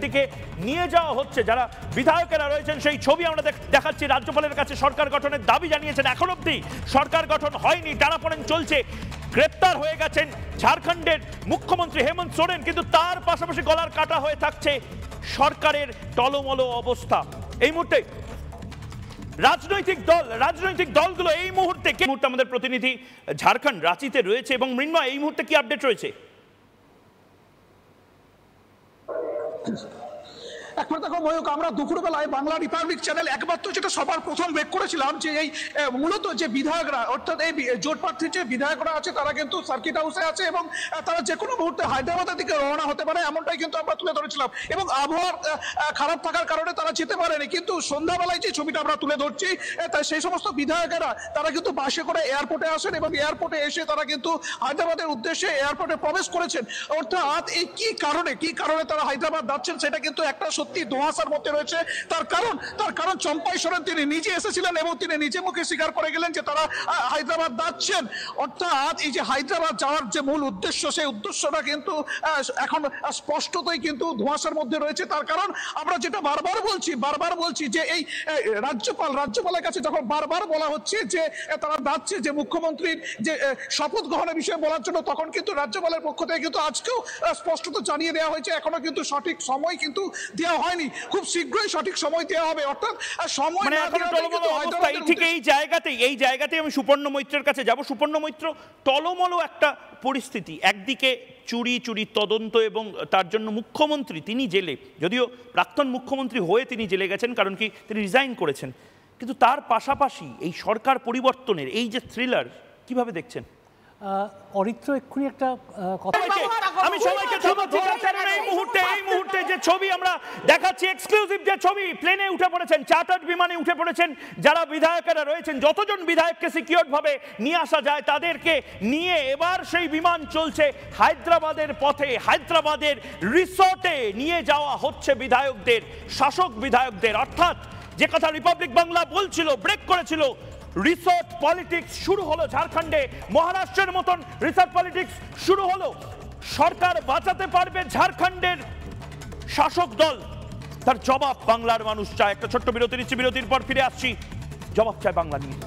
দিকে নিয়ে যাওয়া হচ্ছে। যারা বিধায়কেরা রয়েছেন সেই ছবি আমরা দেখাচ্ছি। রাজ্যপালের কাছে সরকার গঠনের দাবি জানিয়েছেন, এখন অবধি সরকার গঠন হয়নি, টানাপোড়েন চলছে। গ্রেপ্তার হয়ে গেছেন ঝাড়খণ্ডের মুখ্যমন্ত্রী হেমন্ত সোরেন, কিন্তু তার পাশাপাশি গলার কাটা হয়ে থাকছে সরকারের টলমলো অবস্থা। এই মুহূর্তে রাজনৈতিক দলগুলো এই মুহূর্তে আমাদের প্রতিনিধি ঝাড়খণ্ড রাঁচিতে রয়েছে, এবং মৃন্ময় এই মুহূর্তে কি আপডেট রয়েছে? একবার দেখো ময়ূক, আমরা দুপুরবেলায় বাংলা রিপাবলিক চ্যানেল একমাত্র যেটা সবার প্রথম ব্রেক করেছিলাম যে এই মূলত যে বিধায়করা, অর্থাৎ এই জোট প্রার্থীর যে বিধায়করা আছে তারা কিন্তু সার্কিট হাউসে আছে এবং তারা যে কোনো মুহূর্তে হায়দ্রাবাদের দিকে রওনা হতে পারে, এমনটাই কিন্তু আমরা তুলে ধরেছিলাম। এবং আবহাওয়া খারাপ থাকার কারণে তারা যেতে পারেনি, কিন্তু সন্ধ্যাবেলায় যে ছবিটা আমরা তুলে ধরছি তাই সেই সমস্ত বিধায়কেরা তারা কিন্তু বাসে করে এয়ারপোর্টে আসেন এবং এয়ারপোর্টে এসে তারা কিন্তু হায়দ্রাবাদের উদ্দেশ্যে এয়ারপোর্টে প্রবেশ করেছেন। অর্থাৎ এই কি কারণে তারা হায়দ্রাবাদ যাচ্ছেন সেটা কিন্তু একটা সত্যি ধোঁয়াশার মধ্যে রয়েছে। তার কারণ চম্পাই সোরেন তিনি নিজে এসেছিলেন এবং তিনি নিজে মুখে স্বীকার করে গেলেন যে তারা হায়দ্রাবাদ যাচ্ছেন। অর্থাৎ এই যে হায়দ্রাবাদ যাওয়ার যে মূল উদ্দেশ্য, সেই উদ্দেশ্যটা কিন্তু এখন স্পষ্টতই কিন্তু ধোঁয়াশার মধ্যে রয়েছে। তার কারণ আমরা যেটা বারবার বলছি যে এই রাজ্যপালের কাছে যখন বারবার বলা হচ্ছে যে তারা যাচ্ছে যে মুখ্যমন্ত্রীর যে শপথ গ্রহণের বিষয়ে বলার জন্য, তখন কিন্তু রাজ্যপালের পক্ষ থেকে কিন্তু আজকেও স্পষ্টত জানিয়ে দেওয়া হয়েছে এখনো কিন্তু সঠিক সময় কিন্তু দেওয়া হয়নি, খুব শীঘ্রই সঠিক সময় দেওয়া হবে। অর্থাৎ সময় এই জায়গাতেই আমি সুপর্ণ মৈত্রের কাছে যাব। সুপর্ণ মৈত্র, টলমলো একটা পরিস্থিতি, একদিকে চুরি তদন্ত এবং তার জন্য মুখ্যমন্ত্রী তিনি জেলে, যদিও প্রাক্তন মুখ্যমন্ত্রী হয়ে তিনি জেলে গেছেন, কারণ কি তিনি রিজাইন করেছেন, কিন্তু তার পাশাপাশি এই সরকার পরিবর্তনের এই যে থ্রিলার, কিভাবে দেখছেন? অরিত্র এক্ষুনি একটা কথা, আমি সবাইকে এই মুহূর্তে যে ছবি আমরা দেখাচ্ছি, এক্সক্লুসিভ যে ছবি, প্লেনে উঠে পড়েছেন, চার্টার্ড বিমানে উঠে পড়েছেন যারা বিধায়কেরা রয়েছেন, যতজন বিধায়ককে সিকিউরড ভাবে নিয়ে আসা যায় তাদেরকে নিয়ে এবার সেই বিমান চলছে হায়দ্রাবাদের পথে। হায়দ্রাবাদের রিসর্টে নিয়ে যাওয়া হচ্ছে বিধায়কদের, শাসক বিধায়কদের। অর্থাৎ যে কথা রিপাবলিক বাংলা বলছিল, ব্রেক করেছিল, রিসর্ট পলিটিক্স শুরু হলো ঝাড়খণ্ডে। মহারাষ্ট্রের মতন রিসর্ট পলিটিক্স শুরু হলো। সরকার বাঁচাতে পারবে ঝাড়খণ্ডের শাসক দল? তার জবাব বাংলার মানুষ চায়। একটা ছোট্ট বিরতি নিচ্ছি, বিরতির পর ফিরে আসছি। জবাব চায় বাংলা নিয়ে।